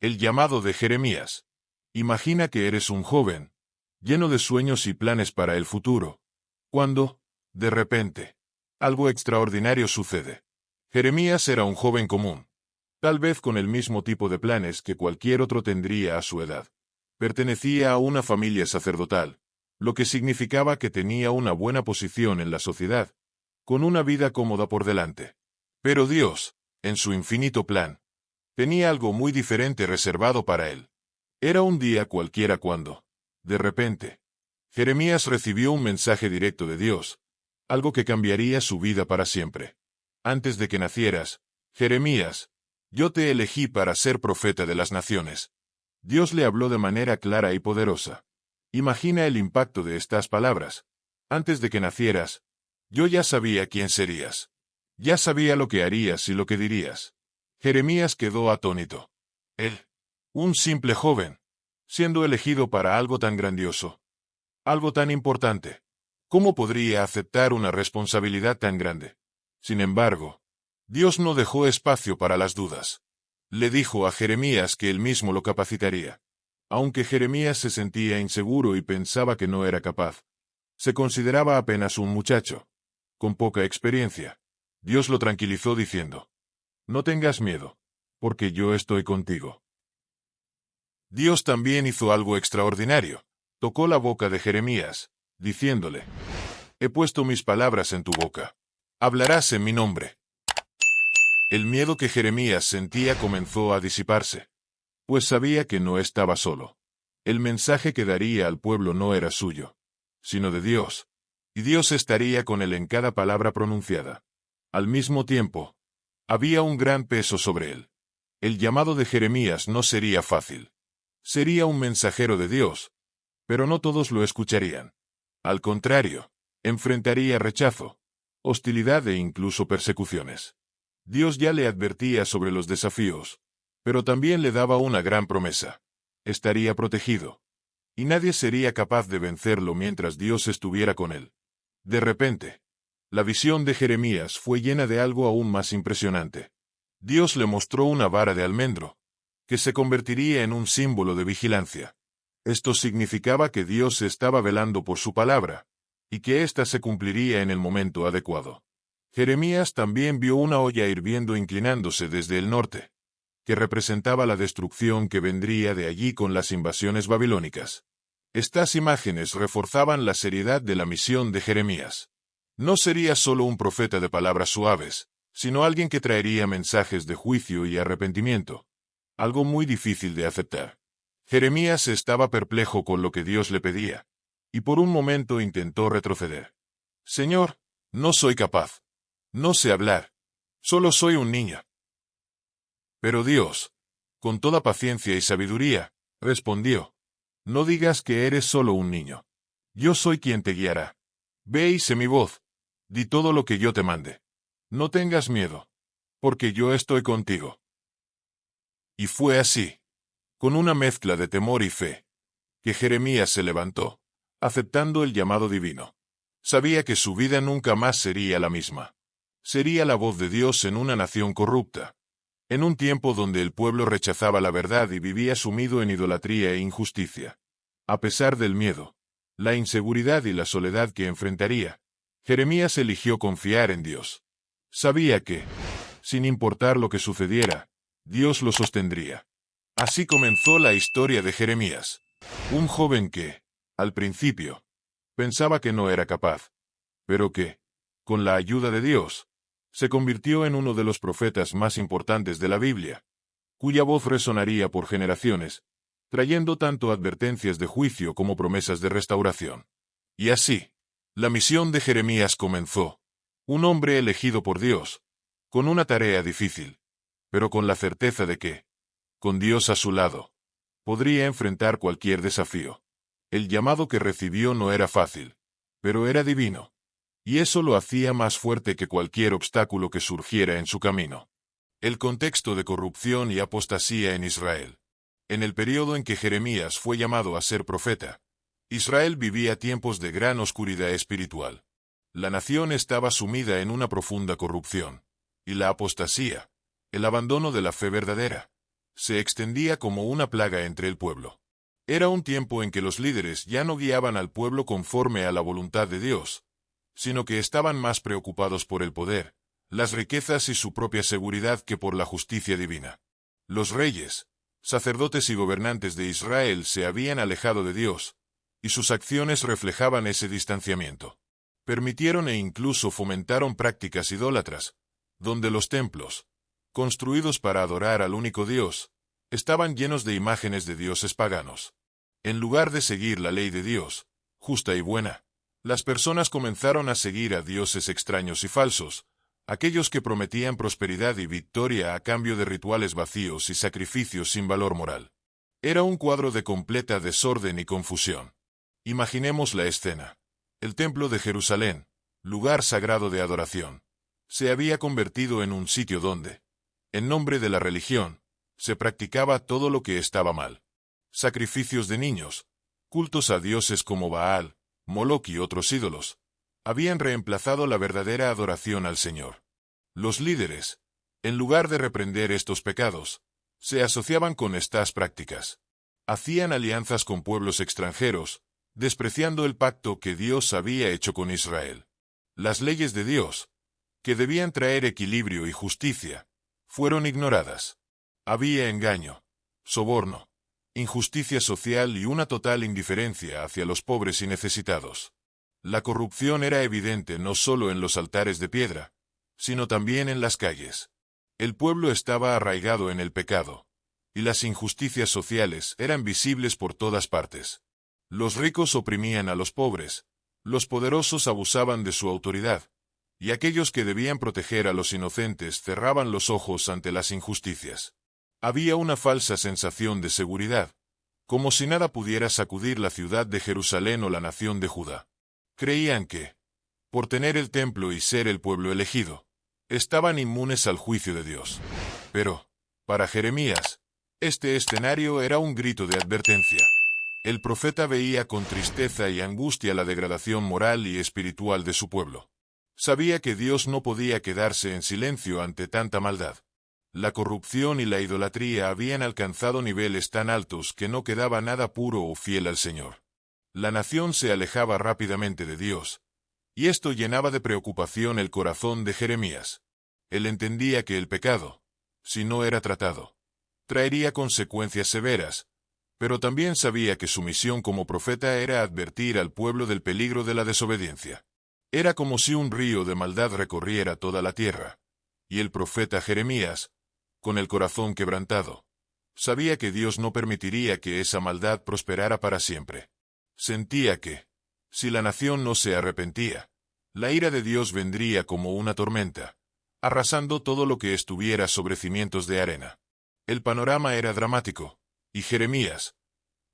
El llamado de Jeremías. Imagina que eres un joven, lleno de sueños y planes para el futuro, cuando, de repente, algo extraordinario sucede. Jeremías era un joven común, tal vez con el mismo tipo de planes que cualquier otro tendría a su edad. Pertenecía a una familia sacerdotal, lo que significaba que tenía una buena posición en la sociedad, con una vida cómoda por delante. Pero Dios, en su infinito plan, tenía algo muy diferente reservado para él. Era un día cualquiera cuando, de repente, Jeremías recibió un mensaje directo de Dios, algo que cambiaría su vida para siempre. Antes de que nacieras, Jeremías, yo te elegí para ser profeta de las naciones. Dios le habló de manera clara y poderosa. Imagina el impacto de estas palabras. Antes de que nacieras, yo ya sabía quién serías. Ya sabía lo que harías y lo que dirías. Jeremías quedó atónito. Él, un simple joven, siendo elegido para algo tan grandioso, algo tan importante. ¿Cómo podría aceptar una responsabilidad tan grande? Sin embargo, Dios no dejó espacio para las dudas. Le dijo a Jeremías que él mismo lo capacitaría. Aunque Jeremías se sentía inseguro y pensaba que no era capaz, se consideraba apenas un muchacho, con poca experiencia. Dios lo tranquilizó diciendo: no tengas miedo, porque yo estoy contigo. Dios también hizo algo extraordinario. Tocó la boca de Jeremías, diciéndole: he puesto mis palabras en tu boca. Hablarás en mi nombre. El miedo que Jeremías sentía comenzó a disiparse, pues sabía que no estaba solo. El mensaje que daría al pueblo no era suyo, sino de Dios, y Dios estaría con él en cada palabra pronunciada. Al mismo tiempo, había un gran peso sobre él. El llamado de Jeremías no sería fácil. Sería un mensajero de Dios, pero no todos lo escucharían. Al contrario, enfrentaría rechazo, hostilidad e incluso persecuciones. Dios ya le advertía sobre los desafíos, pero también le daba una gran promesa. Estaría protegido, y nadie sería capaz de vencerlo mientras Dios estuviera con él. De repente, la visión de Jeremías fue llena de algo aún más impresionante. Dios le mostró una vara de almendro, que se convertiría en un símbolo de vigilancia. Esto significaba que Dios estaba velando por su palabra, y que ésta se cumpliría en el momento adecuado. Jeremías también vio una olla hirviendo inclinándose desde el norte, que representaba la destrucción que vendría de allí con las invasiones babilónicas. Estas imágenes reforzaban la seriedad de la misión de Jeremías. No sería solo un profeta de palabras suaves, sino alguien que traería mensajes de juicio y arrepentimiento, algo muy difícil de aceptar. Jeremías estaba perplejo con lo que Dios le pedía, y por un momento intentó retroceder. Señor, no soy capaz. No sé hablar. Solo soy un niño. Pero Dios, con toda paciencia y sabiduría, respondió: no digas que eres solo un niño. Yo soy quien te guiará. Ve y sé mi voz. Di todo lo que yo te mande. No tengas miedo, porque yo estoy contigo. Y fue así, con una mezcla de temor y fe, que Jeremías se levantó, aceptando el llamado divino. Sabía que su vida nunca más sería la misma. Sería la voz de Dios en una nación corrupta, en un tiempo donde el pueblo rechazaba la verdad y vivía sumido en idolatría e injusticia. A pesar del miedo, la inseguridad y la soledad que enfrentaría, Jeremías eligió confiar en Dios. Sabía que, sin importar lo que sucediera, Dios lo sostendría. Así comenzó la historia de Jeremías, un joven que, al principio, pensaba que no era capaz, pero que, con la ayuda de Dios, se convirtió en uno de los profetas más importantes de la Biblia, cuya voz resonaría por generaciones, trayendo tanto advertencias de juicio como promesas de restauración. Y así, la misión de Jeremías comenzó, un hombre elegido por Dios, con una tarea difícil, pero con la certeza de que, con Dios a su lado, podría enfrentar cualquier desafío. El llamado que recibió no era fácil, pero era divino, y eso lo hacía más fuerte que cualquier obstáculo que surgiera en su camino. El contexto de corrupción y apostasía en Israel. En el periodo en que Jeremías fue llamado a ser profeta, Israel vivía tiempos de gran oscuridad espiritual. La nación estaba sumida en una profunda corrupción, y la apostasía, el abandono de la fe verdadera, se extendía como una plaga entre el pueblo. Era un tiempo en que los líderes ya no guiaban al pueblo conforme a la voluntad de Dios, sino que estaban más preocupados por el poder, las riquezas y su propia seguridad que por la justicia divina. Los reyes, sacerdotes y gobernantes de Israel se habían alejado de Dios, y sus acciones reflejaban ese distanciamiento. Permitieron e incluso fomentaron prácticas idólatras, donde los templos, construidos para adorar al único Dios, estaban llenos de imágenes de dioses paganos. En lugar de seguir la ley de Dios, justa y buena, las personas comenzaron a seguir a dioses extraños y falsos, aquellos que prometían prosperidad y victoria a cambio de rituales vacíos y sacrificios sin valor moral. Era un cuadro de completa desorden y confusión. Imaginemos la escena. El templo de Jerusalén, lugar sagrado de adoración, se había convertido en un sitio donde, en nombre de la religión, se practicaba todo lo que estaba mal. Sacrificios de niños, cultos a dioses como Baal, Moloch y otros ídolos, habían reemplazado la verdadera adoración al Señor. Los líderes, en lugar de reprender estos pecados, se asociaban con estas prácticas. Hacían alianzas con pueblos extranjeros, despreciando el pacto que Dios había hecho con Israel. Las leyes de Dios, que debían traer equilibrio y justicia, fueron ignoradas. Había engaño, soborno, injusticia social y una total indiferencia hacia los pobres y necesitados. La corrupción era evidente no solo en los altares de piedra, sino también en las calles. El pueblo estaba arraigado en el pecado, y las injusticias sociales eran visibles por todas partes. Los ricos oprimían a los pobres, los poderosos abusaban de su autoridad, y aquellos que debían proteger a los inocentes cerraban los ojos ante las injusticias. Había una falsa sensación de seguridad, como si nada pudiera sacudir la ciudad de Jerusalén o la nación de Judá. Creían que, por tener el templo y ser el pueblo elegido, estaban inmunes al juicio de Dios. Pero, para Jeremías, este escenario era un grito de advertencia. El profeta veía con tristeza y angustia la degradación moral y espiritual de su pueblo. Sabía que Dios no podía quedarse en silencio ante tanta maldad. La corrupción y la idolatría habían alcanzado niveles tan altos que no quedaba nada puro o fiel al Señor. La nación se alejaba rápidamente de Dios, y esto llenaba de preocupación el corazón de Jeremías. Él entendía que el pecado, si no era tratado, traería consecuencias severas, pero también sabía que su misión como profeta era advertir al pueblo del peligro de la desobediencia. Era como si un río de maldad recorriera toda la tierra, y el profeta Jeremías, con el corazón quebrantado, sabía que Dios no permitiría que esa maldad prosperara para siempre. Sentía que, si la nación no se arrepentía, la ira de Dios vendría como una tormenta, arrasando todo lo que estuviera sobre cimientos de arena. El panorama era dramático, y Jeremías,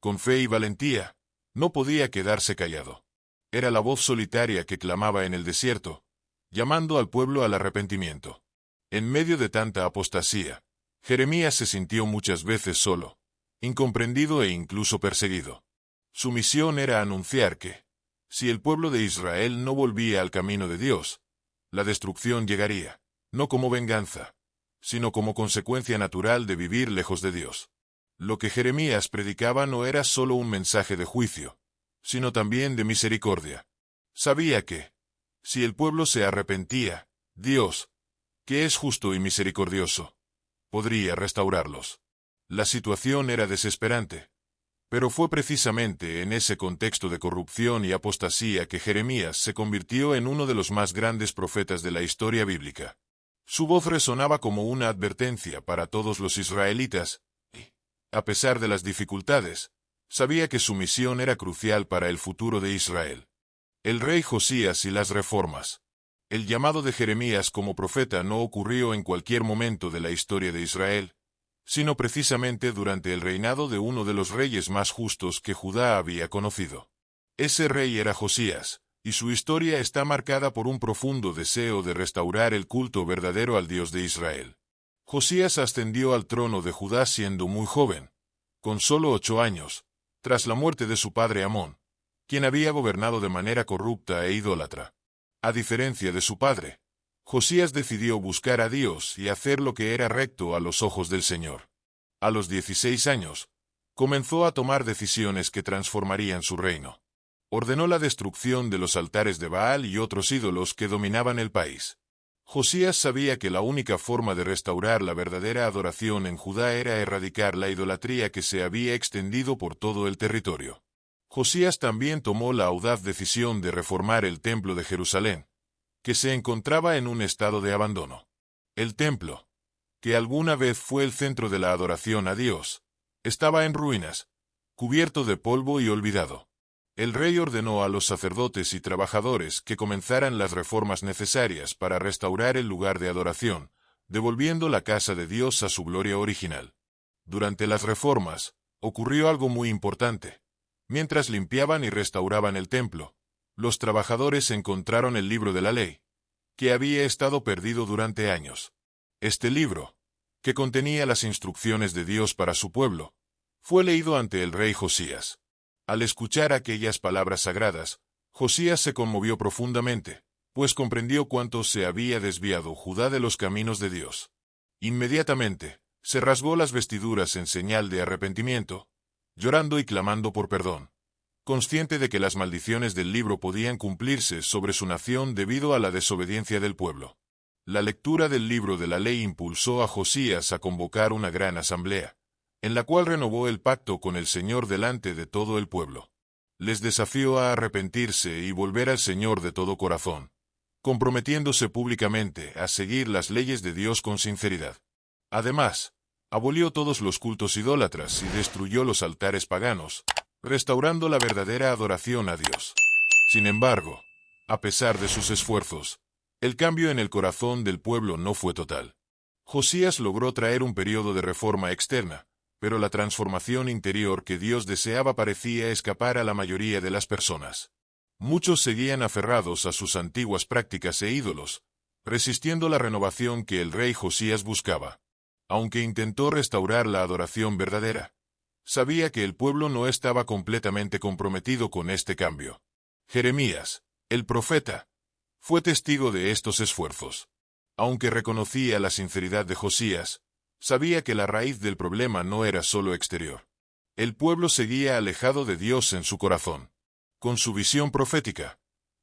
con fe y valentía, no podía quedarse callado. Era la voz solitaria que clamaba en el desierto, llamando al pueblo al arrepentimiento. En medio de tanta apostasía, Jeremías se sintió muchas veces solo, incomprendido e incluso perseguido. Su misión era anunciar que, si el pueblo de Israel no volvía al camino de Dios, la destrucción llegaría, no como venganza, sino como consecuencia natural de vivir lejos de Dios. Lo que Jeremías predicaba no era solo un mensaje de juicio, sino también de misericordia. Sabía que, si el pueblo se arrepentía, Dios, que es justo y misericordioso, podría restaurarlos. La situación era desesperante, pero fue precisamente en ese contexto de corrupción y apostasía que Jeremías se convirtió en uno de los más grandes profetas de la historia bíblica. Su voz resonaba como una advertencia para todos los israelitas, y, a pesar de las dificultades, sabía que su misión era crucial para el futuro de Israel. El rey Josías y las reformas. El llamado de Jeremías como profeta no ocurrió en cualquier momento de la historia de Israel, sino precisamente durante el reinado de uno de los reyes más justos que Judá había conocido. Ese rey era Josías, y su historia está marcada por un profundo deseo de restaurar el culto verdadero al Dios de Israel. Josías ascendió al trono de Judá siendo muy joven, con solo 8 años, tras la muerte de su padre Amón, quien había gobernado de manera corrupta e idólatra. A diferencia de su padre, Josías decidió buscar a Dios y hacer lo que era recto a los ojos del Señor. A los 16 años, comenzó a tomar decisiones que transformarían su reino. Ordenó la destrucción de los altares de Baal y otros ídolos que dominaban el país. Josías sabía que la única forma de restaurar la verdadera adoración en Judá era erradicar la idolatría que se había extendido por todo el territorio. Josías también tomó la audaz decisión de reformar el templo de Jerusalén, que se encontraba en un estado de abandono. El templo, que alguna vez fue el centro de la adoración a Dios, estaba en ruinas, cubierto de polvo y olvidado. El rey ordenó a los sacerdotes y trabajadores que comenzaran las reformas necesarias para restaurar el lugar de adoración, devolviendo la casa de Dios a su gloria original. Durante las reformas, ocurrió algo muy importante. Mientras limpiaban y restauraban el templo, los trabajadores encontraron el libro de la ley, que había estado perdido durante años. Este libro, que contenía las instrucciones de Dios para su pueblo, fue leído ante el rey Josías. Al escuchar aquellas palabras sagradas, Josías se conmovió profundamente, pues comprendió cuánto se había desviado Judá de los caminos de Dios. Inmediatamente, se rasgó las vestiduras en señal de arrepentimiento, llorando y clamando por perdón, consciente de que las maldiciones del libro podían cumplirse sobre su nación debido a la desobediencia del pueblo. La lectura del libro de la ley impulsó a Josías a convocar una gran asamblea, en la cual renovó el pacto con el Señor delante de todo el pueblo. Les desafió a arrepentirse y volver al Señor de todo corazón, comprometiéndose públicamente a seguir las leyes de Dios con sinceridad. Además, abolió todos los cultos idólatras y destruyó los altares paganos, restaurando la verdadera adoración a Dios. Sin embargo, a pesar de sus esfuerzos, el cambio en el corazón del pueblo no fue total. Josías logró traer un periodo de reforma externa, pero la transformación interior que Dios deseaba parecía escapar a la mayoría de las personas. Muchos seguían aferrados a sus antiguas prácticas e ídolos, resistiendo la renovación que el rey Josías buscaba. Aunque intentó restaurar la adoración verdadera, sabía que el pueblo no estaba completamente comprometido con este cambio. Jeremías, el profeta, fue testigo de estos esfuerzos. Aunque reconocía la sinceridad de Josías, sabía que la raíz del problema no era solo exterior. El pueblo seguía alejado de Dios en su corazón. Con su visión profética,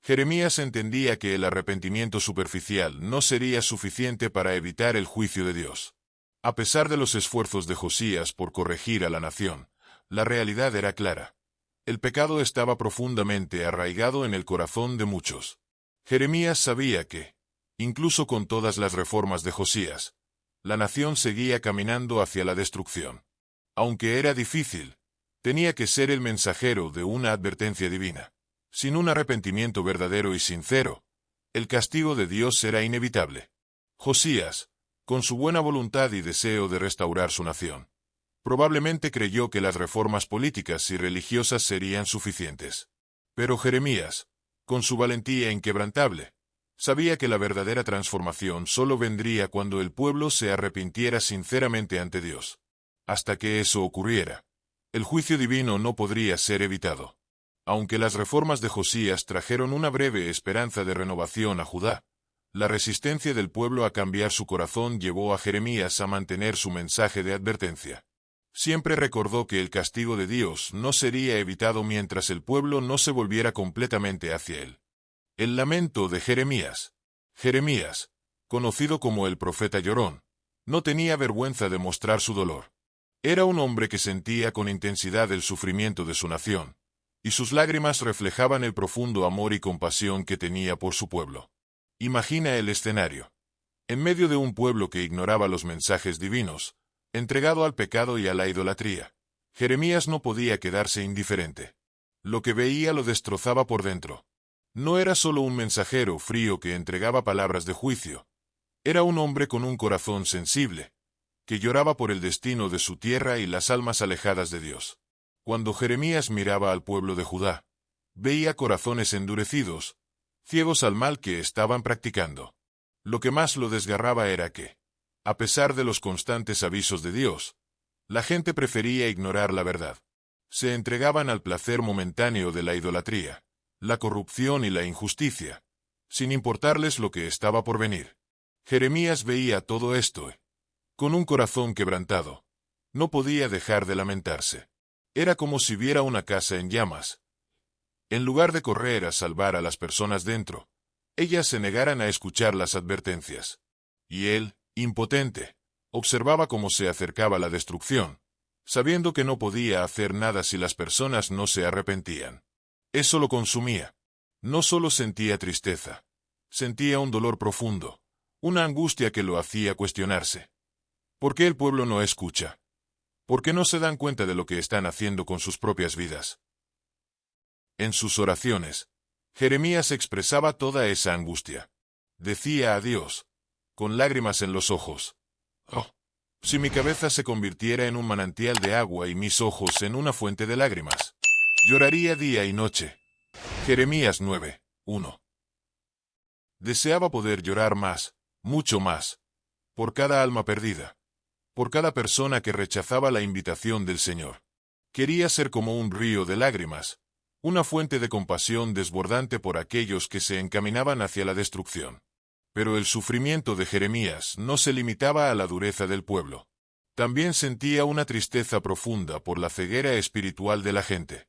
Jeremías entendía que el arrepentimiento superficial no sería suficiente para evitar el juicio de Dios. A pesar de los esfuerzos de Josías por corregir a la nación, la realidad era clara. El pecado estaba profundamente arraigado en el corazón de muchos. Jeremías sabía que, incluso con todas las reformas de Josías, la nación seguía caminando hacia la destrucción. Aunque era difícil, tenía que ser el mensajero de una advertencia divina. Sin un arrepentimiento verdadero y sincero, el castigo de Dios era inevitable. Josías, con su buena voluntad y deseo de restaurar su nación, probablemente creyó que las reformas políticas y religiosas serían suficientes. Pero Jeremías, con su valentía inquebrantable, sabía que la verdadera transformación solo vendría cuando el pueblo se arrepintiera sinceramente ante Dios. Hasta que eso ocurriera, el juicio divino no podría ser evitado. Aunque las reformas de Josías trajeron una breve esperanza de renovación a Judá, la resistencia del pueblo a cambiar su corazón llevó a Jeremías a mantener su mensaje de advertencia. Siempre recordó que el castigo de Dios no sería evitado mientras el pueblo no se volviera completamente hacia él. El lamento de Jeremías. Jeremías, conocido como el profeta llorón, no tenía vergüenza de mostrar su dolor. Era un hombre que sentía con intensidad el sufrimiento de su nación, y sus lágrimas reflejaban el profundo amor y compasión que tenía por su pueblo. Imagina el escenario. En medio de un pueblo que ignoraba los mensajes divinos, entregado al pecado y a la idolatría, Jeremías no podía quedarse indiferente. Lo que veía lo destrozaba por dentro. No era solo un mensajero frío que entregaba palabras de juicio. Era un hombre con un corazón sensible, que lloraba por el destino de su tierra y las almas alejadas de Dios. Cuando Jeremías miraba al pueblo de Judá, veía corazones endurecidos, ciegos al mal que estaban practicando. Lo que más lo desgarraba era que, a pesar de los constantes avisos de Dios, la gente prefería ignorar la verdad. Se entregaban al placer momentáneo de la idolatría, la corrupción y la injusticia, sin importarles lo que estaba por venir. Jeremías veía todo esto, con un corazón quebrantado, No podía dejar de lamentarse. Era como si viera una casa en llamas. En lugar de correr a salvar a las personas dentro, ellas se negaran a escuchar las advertencias. Y él, impotente, observaba cómo se acercaba la destrucción, sabiendo que no podía hacer nada si las personas no se arrepentían. Eso lo consumía. No solo sentía tristeza, sentía un dolor profundo, una angustia que lo hacía cuestionarse. ¿Por qué el pueblo no escucha? ¿Por qué no se dan cuenta de lo que están haciendo con sus propias vidas? En sus oraciones, Jeremías expresaba toda esa angustia. Decía a Dios, con lágrimas en los ojos: «Oh, si mi cabeza se convirtiera en un manantial de agua y mis ojos en una fuente de lágrimas, lloraría día y noche». Jeremías 9:1. Deseaba poder llorar más, mucho más, por cada alma perdida, por cada persona que rechazaba la invitación del Señor. Quería ser como un río de lágrimas, una fuente de compasión desbordante por aquellos que se encaminaban hacia la destrucción. Pero el sufrimiento de Jeremías no se limitaba a la dureza del pueblo. También sentía una tristeza profunda por la ceguera espiritual de la gente.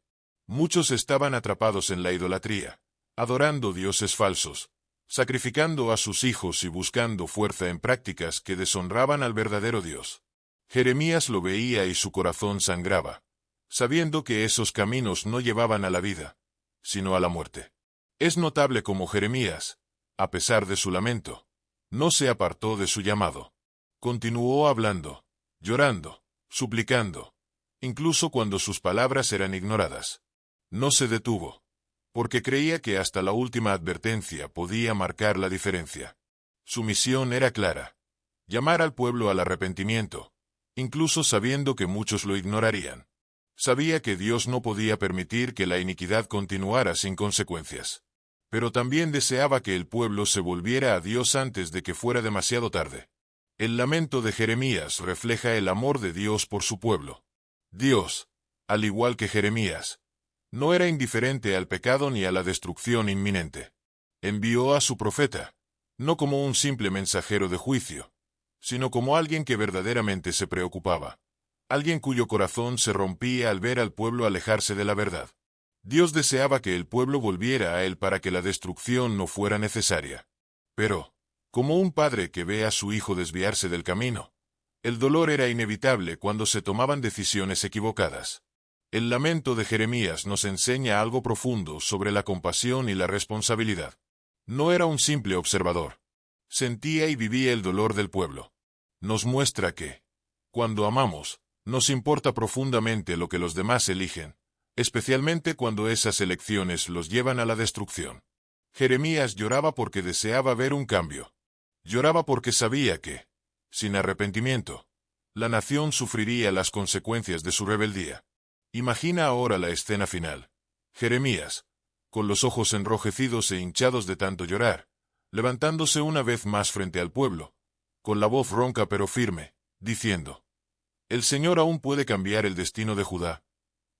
Muchos estaban atrapados en la idolatría, adorando dioses falsos, sacrificando a sus hijos y buscando fuerza en prácticas que deshonraban al verdadero Dios. Jeremías lo veía y su corazón sangraba, sabiendo que esos caminos no llevaban a la vida, sino a la muerte. Es notable cómo Jeremías, a pesar de su lamento, no se apartó de su llamado. Continuó hablando, llorando, suplicando, incluso cuando sus palabras eran ignoradas. No se detuvo, porque creía que hasta la última advertencia podía marcar la diferencia. Su misión era clara: llamar al pueblo al arrepentimiento, incluso sabiendo que muchos lo ignorarían. Sabía que Dios no podía permitir que la iniquidad continuara sin consecuencias. Pero también deseaba que el pueblo se volviera a Dios antes de que fuera demasiado tarde. El lamento de Jeremías refleja el amor de Dios por su pueblo. Dios, al igual que Jeremías, no era indiferente al pecado ni a la destrucción inminente. Envió a su profeta, no como un simple mensajero de juicio, sino como alguien que verdaderamente se preocupaba, alguien cuyo corazón se rompía al ver al pueblo alejarse de la verdad. Dios deseaba que el pueblo volviera a Él para que la destrucción no fuera necesaria. Pero, como un padre que ve a su hijo desviarse del camino, el dolor era inevitable cuando se tomaban decisiones equivocadas. El lamento de Jeremías nos enseña algo profundo sobre la compasión y la responsabilidad. No era un simple observador. Sentía y vivía el dolor del pueblo. Nos muestra que, cuando amamos, nos importa profundamente lo que los demás eligen, especialmente cuando esas elecciones los llevan a la destrucción. Jeremías lloraba porque deseaba ver un cambio. Lloraba porque sabía que, sin arrepentimiento, la nación sufriría las consecuencias de su rebeldía. Imagina ahora la escena final. Jeremías, con los ojos enrojecidos e hinchados de tanto llorar, levantándose una vez más frente al pueblo, con la voz ronca pero firme, diciendo: «El Señor aún puede cambiar el destino de Judá.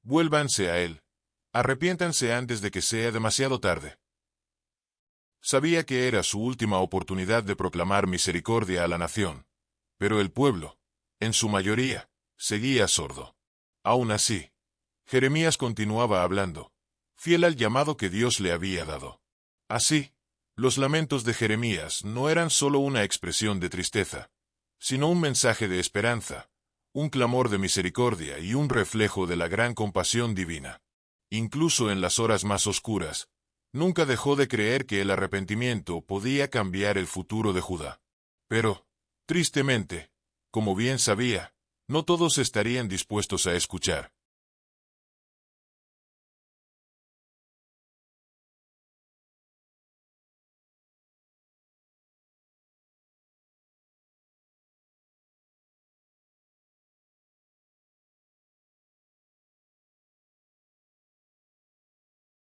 Vuélvanse a Él. Arrepiéntanse antes de que sea demasiado tarde». Sabía que era su última oportunidad de proclamar misericordia a la nación, pero el pueblo, en su mayoría, seguía sordo. Aún así, Jeremías continuaba hablando, fiel al llamado que Dios le había dado. Así, los lamentos de Jeremías no eran solo una expresión de tristeza, sino un mensaje de esperanza, un clamor de misericordia y un reflejo de la gran compasión divina. Incluso en las horas más oscuras, nunca dejó de creer que el arrepentimiento podía cambiar el futuro de Judá. Pero, tristemente, como bien sabía, no todos estarían dispuestos a escuchar.